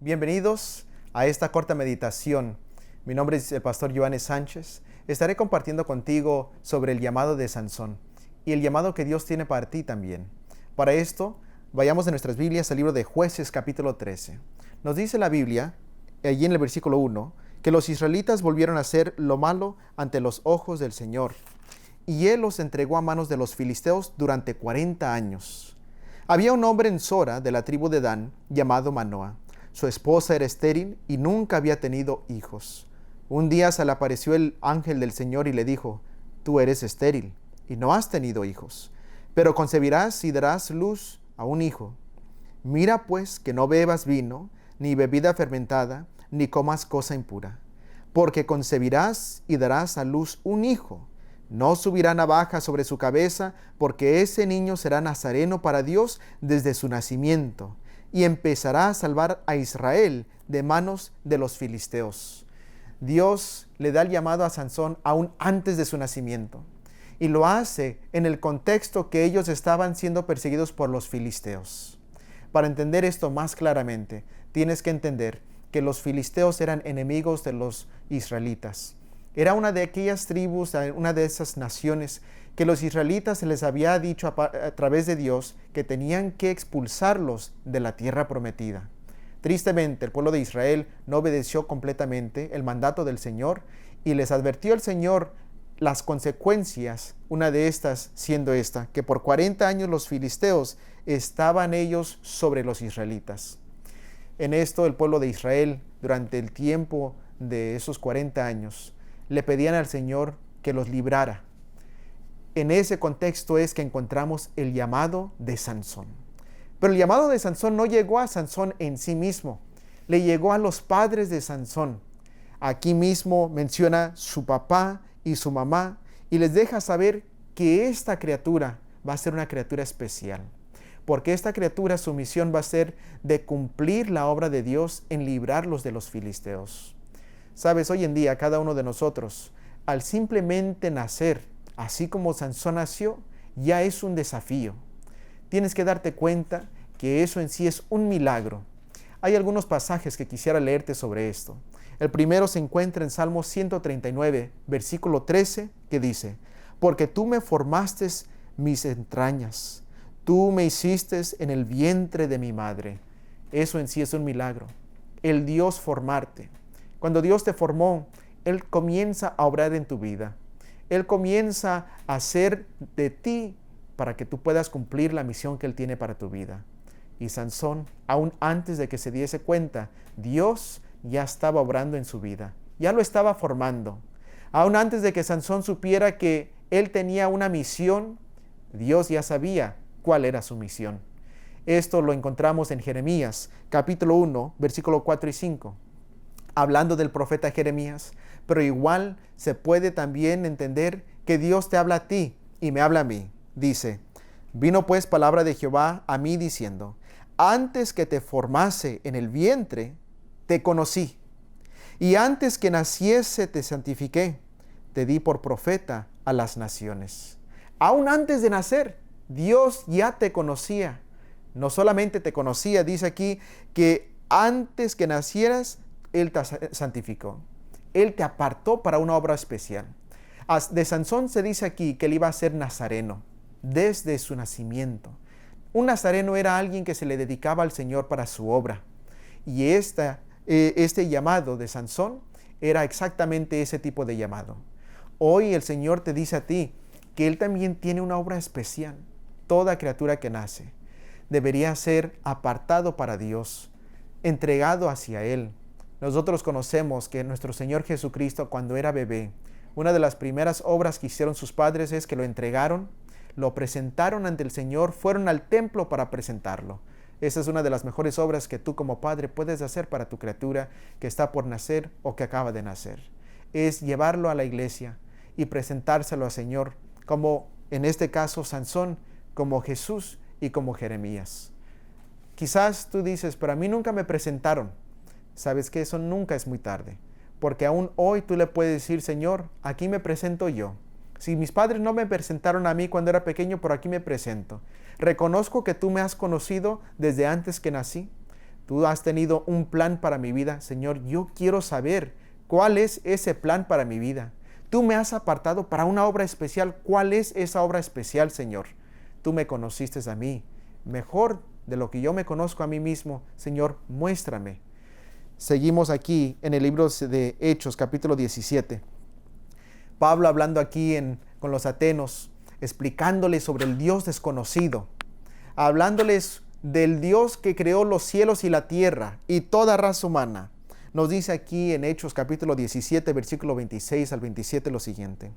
Bienvenidos a esta corta meditación. Mi nombre es el pastor Joannes Sánchez. Estaré compartiendo contigo sobre el llamado de Sansón y el llamado que Dios tiene para ti también. Para esto, vayamos de nuestras Biblias al libro de Jueces capítulo 13. Nos dice la Biblia, allí en el versículo 1, que los israelitas volvieron a hacer lo malo ante los ojos del Señor, y Él los entregó a manos de los filisteos durante 40 años. Había un hombre en Sora, de la tribu de Dan, llamado Manoah. Su esposa era estéril y nunca había tenido hijos. Un día se le apareció el ángel del Señor y le dijo: Tú eres estéril y no has tenido hijos, pero concebirás y darás luz a un hijo. Mira pues que no bebas vino, ni bebida fermentada, ni comas cosa impura, porque concebirás y darás a luz un hijo. No subirá navaja sobre su cabeza, porque ese niño será nazareno para Dios desde su nacimiento, y empezará a salvar a Israel de manos de los filisteos. Dios le da el llamado a Sansón aún antes de su nacimiento, y lo hace en el contexto que ellos estaban siendo perseguidos por los filisteos. Para entender esto más claramente, tienes que entender que los filisteos eran enemigos de los israelitas. Era una de aquellas tribus, una de esas naciones que los israelitas se les había dicho a través de Dios que tenían que expulsarlos de la tierra prometida. Tristemente, el pueblo de Israel no obedeció completamente el mandato del Señor y les advirtió el Señor las consecuencias, una de estas siendo esta, que por 40 años los filisteos estaban ellos sobre los israelitas. En esto el pueblo de Israel, durante el tiempo de esos 40 años, le pedían al Señor que los librara. En ese contexto es que encontramos el llamado de Sansón. Pero el llamado de Sansón no llegó a Sansón en sí mismo, le llegó a los padres de Sansón. Aquí mismo menciona su papá y su mamá y les deja saber que esta criatura va a ser una criatura especial, porque esta criatura, su misión va a ser de cumplir la obra de Dios en librarlos de los filisteos. Sabes, hoy en día cada uno de nosotros, al simplemente nacer, así como Sansón nació, ya es un desafío. Tienes que darte cuenta que eso en sí es un milagro. Hay algunos pasajes que quisiera leerte sobre esto. El primero se encuentra en Salmo 139, versículo 13, que dice: Porque tú me formaste mis entrañas, tú me hiciste en el vientre de mi madre. Eso en sí es un milagro, el Dios formarte. Cuando Dios te formó, Él comienza a obrar en tu vida. Él comienza a hacer de ti para que tú puedas cumplir la misión que Él tiene para tu vida. Y Sansón, aún antes de que se diese cuenta, Dios ya estaba obrando en su vida, ya lo estaba formando. Aún antes de que Sansón supiera que él tenía una misión, Dios ya sabía cuál era su misión. Esto lo encontramos en Jeremías, capítulo 1, versículo 4 y 5. Hablando del profeta Jeremías, pero igual se puede también entender que Dios te habla a ti y me habla a mí. Dice: Vino pues palabra de Jehová a mí diciendo: Antes que te formase en el vientre, te conocí, y antes que naciese te santifiqué, te di por profeta a las naciones. Aún antes de nacer, Dios ya te conocía. No solamente te conocía, dice aquí que antes que nacieras, Él te santificó. Él te apartó para una obra especial. De Sansón se dice aquí que él iba a ser nazareno desde su nacimiento. Un nazareno era alguien que se le dedicaba al Señor para su obra. Y este llamado de Sansón era exactamente ese tipo de llamado. Hoy el Señor te dice a ti que Él también tiene una obra especial. Toda criatura que nace debería ser apartado para Dios, entregado hacia Él. Nosotros conocemos que nuestro Señor Jesucristo, cuando era bebé, una de las primeras obras que hicieron sus padres es que lo entregaron, lo presentaron ante el Señor, fueron al templo para presentarlo. Esa es una de las mejores obras que tú como padre puedes hacer para tu criatura que está por nacer o que acaba de nacer. Es llevarlo a la iglesia y presentárselo al Señor, como en este caso Sansón, como Jesús y como Jeremías. Quizás tú dices: pero a mí nunca me presentaron. Sabes que eso nunca es muy tarde, porque aún hoy tú le puedes decir: Señor, aquí me presento yo. Si mis padres no me presentaron a mí cuando era pequeño, por aquí me presento. Reconozco que tú me has conocido desde antes que nací, Tú has tenido un plan para mi vida, Señor. Yo quiero saber cuál es ese plan para mi vida. Tú me has apartado para una obra especial. ¿Cuál es esa obra especial, Señor? Tú me conociste a mí. Mejor de lo que yo me conozco a mí mismo, Señor, muéstrame. Seguimos aquí en el libro de Hechos, capítulo 17. Pablo hablando aquí con los atenos, explicándoles sobre el Dios desconocido, hablándoles del Dios que creó los cielos y la tierra y toda raza humana. Nos dice aquí en Hechos capítulo 17, versículo 26 al 27 lo siguiente.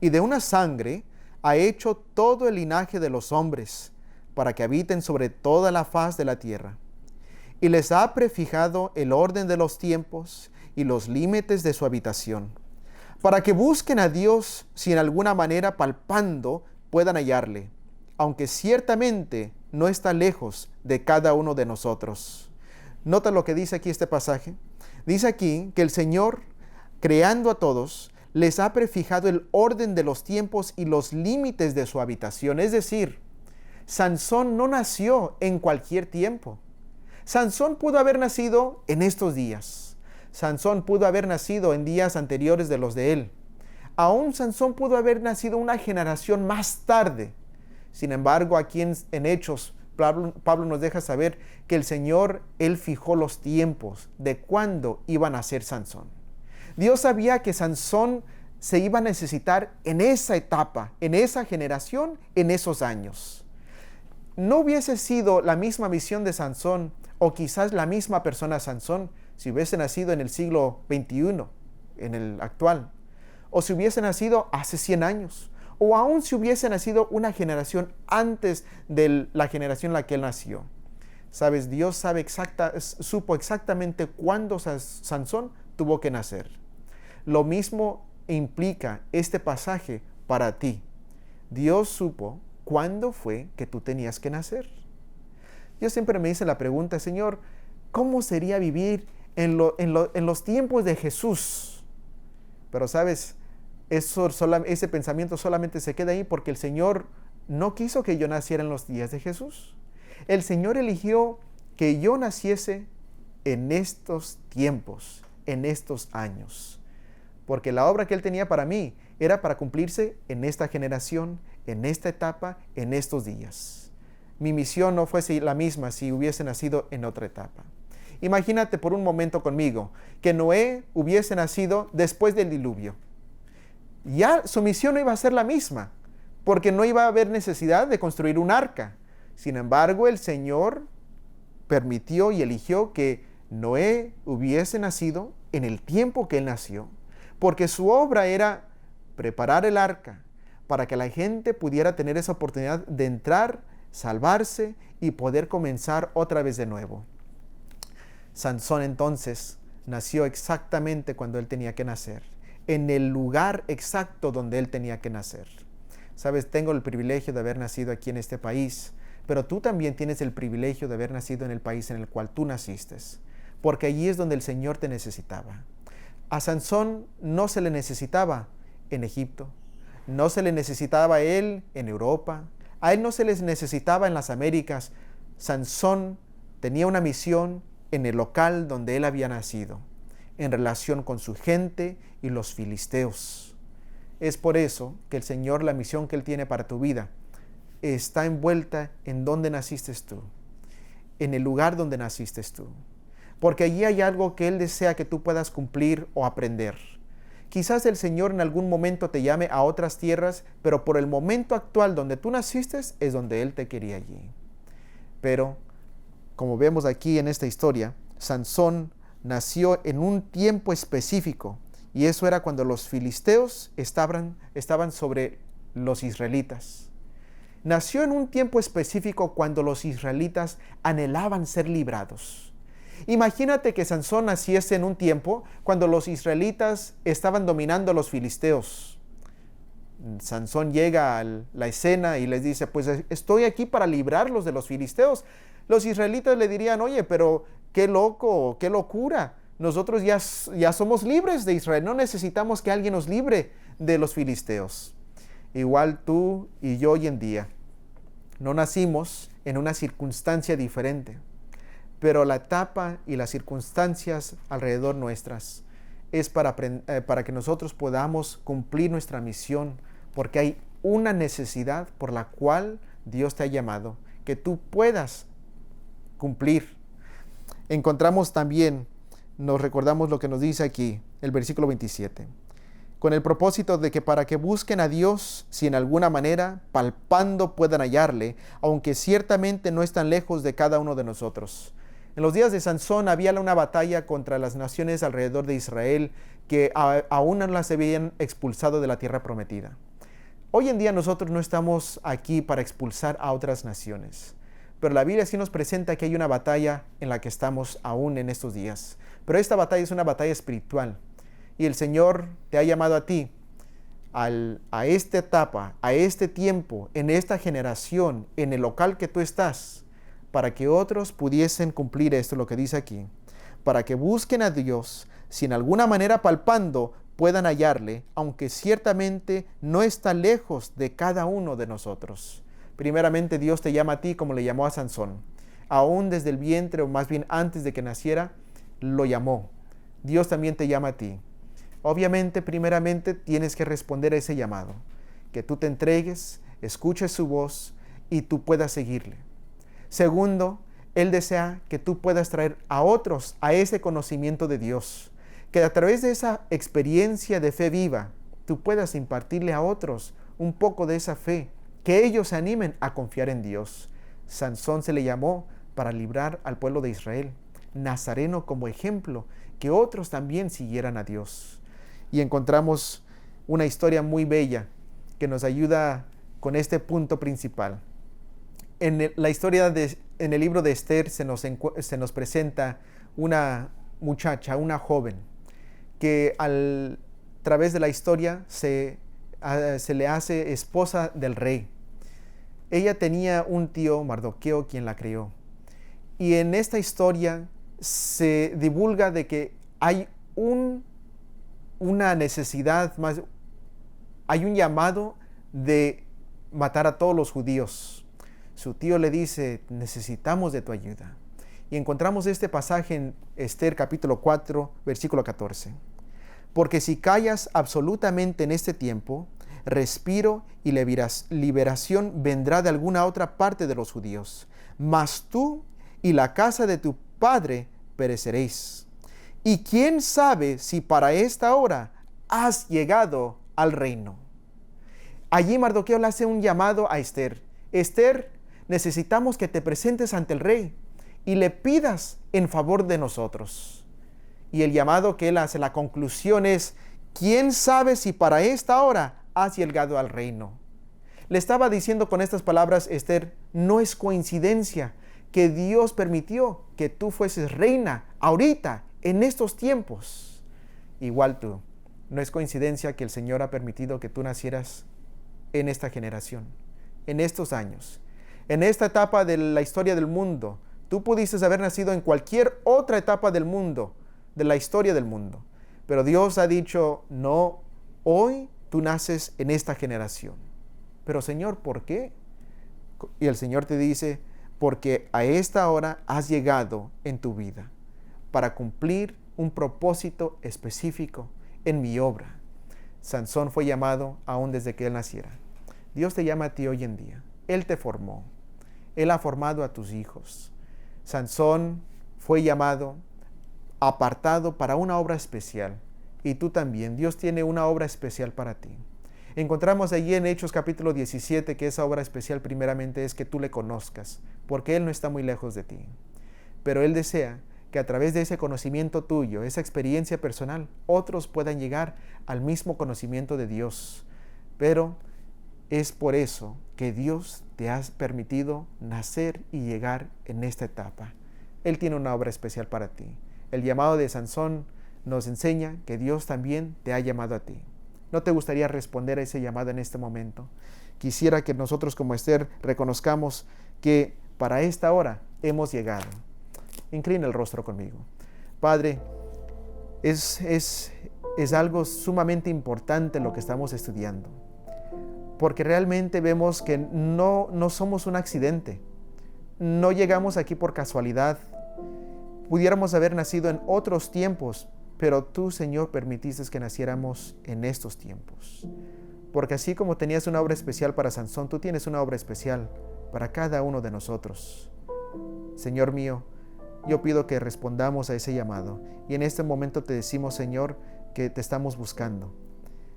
Y de una sangre ha hecho todo el linaje de los hombres, para que habiten sobre toda la faz de la tierra. Y les ha prefijado el orden de los tiempos y los límites de su habitación, para que busquen a Dios si en alguna manera palpando puedan hallarle, aunque ciertamente no está lejos de cada uno de nosotros. Nota lo que dice aquí este pasaje. Dice aquí que el Señor, creando a todos, les ha prefijado el orden de los tiempos y los límites de su habitación. Es decir, Sansón no nació en cualquier tiempo. Sansón pudo haber nacido en estos días. Sansón pudo haber nacido en días anteriores de los de él. Aún Sansón pudo haber nacido una generación más tarde. Sin embargo, aquí en Hechos, Pablo nos deja saber que el Señor, Él fijó los tiempos de cuándo iba a nacer Sansón. Dios sabía que Sansón se iba a necesitar en esa etapa, en esa generación, en esos años. No hubiese sido la misma visión de Sansón, o quizás la misma persona Sansón, si hubiese nacido en el siglo XXI, en el actual, o si hubiese nacido hace 100 años, o aún si hubiese nacido una generación antes de la generación en la que él nació. Sabes, Dios supo exactamente cuándo Sansón tuvo que nacer. Lo mismo implica este pasaje para ti. Dios supo cuándo fue que tú tenías que nacer. Yo siempre me hice la pregunta, Señor, ¿cómo sería vivir en los tiempos de Jesús? Pero sabes, ese pensamiento solamente se queda ahí porque el Señor no quiso que yo naciera en los días de Jesús. El Señor eligió que yo naciese en estos tiempos, en estos años. Porque la obra que Él tenía para mí era para cumplirse en esta generación, en esta etapa, en estos días. Mi misión no fuese la misma si hubiese nacido en otra etapa. Imagínate por un momento conmigo que Noé hubiese nacido después del diluvio. Ya su misión no iba a ser la misma, porque no iba a haber necesidad de construir un arca. Sin embargo, el Señor permitió y eligió que Noé hubiese nacido en el tiempo que él nació, porque su obra era preparar el arca para que la gente pudiera tener esa oportunidad de entrar, salvarse y poder comenzar otra vez de nuevo. Sansón entonces nació exactamente cuando él tenía que nacer, en el lugar exacto donde él tenía que nacer. Sabes, tengo el privilegio de haber nacido aquí en este país, pero tú también tienes el privilegio de haber nacido en el país en el cual tú naciste, porque allí es donde el Señor te necesitaba. A Sansón no se le necesitaba en Egipto, no se le necesitaba a él en Europa, a él no se les necesitaba en las Américas. Sansón tenía una misión en el local donde él había nacido, en relación con su gente y los filisteos. Es por eso que el Señor, la misión que Él tiene para tu vida, está envuelta en donde naciste tú, en el lugar donde naciste tú. Porque allí hay algo que Él desea que tú puedas cumplir o aprender. Quizás el Señor en algún momento te llame a otras tierras, pero por el momento actual donde tú naciste es donde Él te quería allí. Pero, como vemos aquí en esta historia, Sansón nació en un tiempo específico, y eso era cuando los filisteos estaban sobre los israelitas. Nació en un tiempo específico cuando los israelitas anhelaban ser librados. Imagínate que Sansón naciese en un tiempo cuando los israelitas estaban dominando a los filisteos. Sansón llega a la escena y les dice, pues estoy aquí para librarlos de los filisteos. Los israelitas le dirían, oye, pero qué loco, qué locura. Nosotros ya somos libres de Israel, no necesitamos que alguien nos libre de los filisteos. Igual tú y yo hoy en día no nacimos en una circunstancia diferente. pero la etapa y las circunstancias alrededor nuestras es para que nosotros podamos cumplir nuestra misión, porque hay una necesidad por la cual Dios te ha llamado, que tú puedas cumplir. Encontramos también, nos recordamos lo que nos dice aquí, el versículo 27. Con el propósito de que para que busquen a Dios, si en alguna manera, palpando, puedan hallarle, aunque ciertamente no están lejos de cada uno de nosotros. En los días de Sansón había una batalla contra las naciones alrededor de Israel que aún no las habían expulsado de la tierra prometida. Hoy en día nosotros no estamos aquí para expulsar a otras naciones, pero la Biblia sí nos presenta que hay una batalla en la que estamos aún en estos días. Pero esta batalla es una batalla espiritual. Y el Señor te ha llamado a ti, a esta etapa, a este tiempo, en esta generación, en el local que tú estás, para que otros pudiesen cumplir esto, lo que dice aquí, para que busquen a Dios, si en alguna manera palpando puedan hallarle, aunque ciertamente no está lejos de cada uno de nosotros. Primeramente Dios te llama a ti como le llamó a Sansón. Aún desde el vientre, o más bien antes de que naciera, lo llamó. Dios también te llama a ti. Obviamente, primeramente, tienes que responder a ese llamado, que tú te entregues, escuches su voz y tú puedas seguirle. Segundo, Él desea que tú puedas traer a otros a ese conocimiento de Dios, que a través de esa experiencia de fe viva, tú puedas impartirle a otros un poco de esa fe, que ellos se animen a confiar en Dios. Sansón se le llamó para librar al pueblo de Israel, Nazareno como ejemplo, que otros también siguieran a Dios. Y encontramos una historia muy bella que nos ayuda con este punto principal. En la historia en el libro de Esther se nos presenta una muchacha, una joven, que a través de la historia se le hace esposa del rey. Ella tenía un tío, Mardoqueo, quien la crió. Y en esta historia se divulga de que hay una necesidad, hay un llamado de matar a todos los judíos. Su tío le dice, necesitamos de tu ayuda. Y encontramos este pasaje en Esther capítulo 4, versículo 14. Porque si callas absolutamente en este tiempo, respiro y liberación vendrá de alguna otra parte de los judíos. Mas tú y la casa de tu padre pereceréis. Y quién sabe si para esta hora has llegado al reino. Allí Mardoqueo le hace un llamado a Esther. Esther, necesitamos que te presentes ante el rey y le pidas en favor de nosotros. Y el llamado que él hace, la conclusión es, quién sabe si para esta hora has llegado al reino. Le estaba diciendo con estas palabras, Esther, no es coincidencia que Dios permitió que tú fueses reina ahorita, en estos tiempos. Igual tú, no es coincidencia que el Señor ha permitido que tú nacieras en esta generación, en estos años, en esta etapa de la historia del mundo. Tú pudiste haber nacido en cualquier otra etapa del mundo, de la historia del mundo. Pero Dios ha dicho, no, hoy tú naces en esta generación. Pero Señor, ¿por qué? Y el Señor te dice, porque a esta hora has llegado en tu vida para cumplir un propósito específico en mi obra. Sansón fue llamado aún desde que él naciera. Dios te llama a ti hoy en día. Él te formó. Él ha formado a tus hijos. Sansón fue llamado, apartado para una obra especial. Y tú también. Dios tiene una obra especial para ti. Encontramos allí en Hechos capítulo 17 que esa obra especial primeramente es que tú le conozcas, porque Él no está muy lejos de ti. Pero Él desea que a través de ese conocimiento tuyo, esa experiencia personal, otros puedan llegar al mismo conocimiento de Dios. Pero es por eso que Dios te ha permitido nacer y llegar en esta etapa. Él tiene una obra especial para ti. El llamado de Sansón nos enseña que Dios también te ha llamado a ti. ¿No te gustaría responder a ese llamado en este momento? Quisiera que nosotros como Esther reconozcamos que para esta hora hemos llegado. Inclina el rostro conmigo. Padre, es algo sumamente importante lo que estamos estudiando, porque realmente vemos que no somos un accidente. No llegamos aquí por casualidad. pudiéramos haber nacido en otros tiempos, pero tú, Señor, permitiste que naciéramos en estos tiempos. Porque así como tenías una obra especial para Sansón, tú tienes una obra especial para cada uno de nosotros. Señor mío, yo pido que respondamos a ese llamado. Y en este momento te decimos, Señor, que te estamos buscando.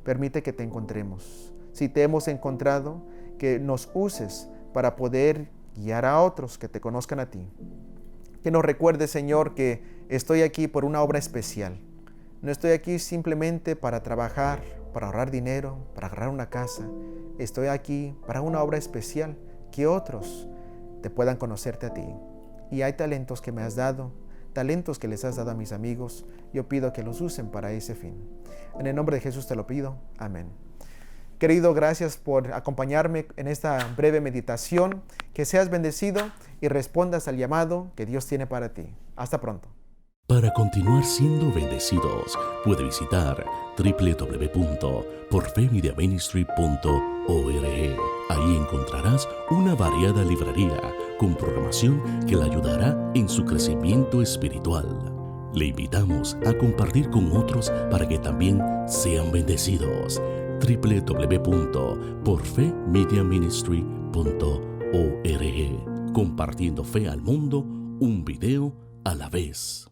Permite que te encontremos. Si te hemos encontrado, que nos uses para poder guiar a otros que te conozcan a ti. Que nos recuerdes, Señor, que estoy aquí por una obra especial. No estoy aquí simplemente para trabajar, para ahorrar dinero, para agarrar una casa. Estoy aquí para una obra especial, que otros te puedan conocerte a ti. Y hay talentos que me has dado, talentos que les has dado a mis amigos. Yo pido que los usen para ese fin. En el nombre de Jesús te lo pido. Amén. Querido, gracias por acompañarme en esta breve meditación. Que seas bendecido y respondas al llamado que Dios tiene para ti. Hasta pronto. Para continuar siendo bendecidos, puede visitar www.porfemediaministry.org. Ahí encontrarás una variada librería con programación que le ayudará en su crecimiento espiritual. Le invitamos a compartir con otros para que también sean bendecidos. www.porfemediaministry.org. Compartiendo fe al mundo, un video a la vez.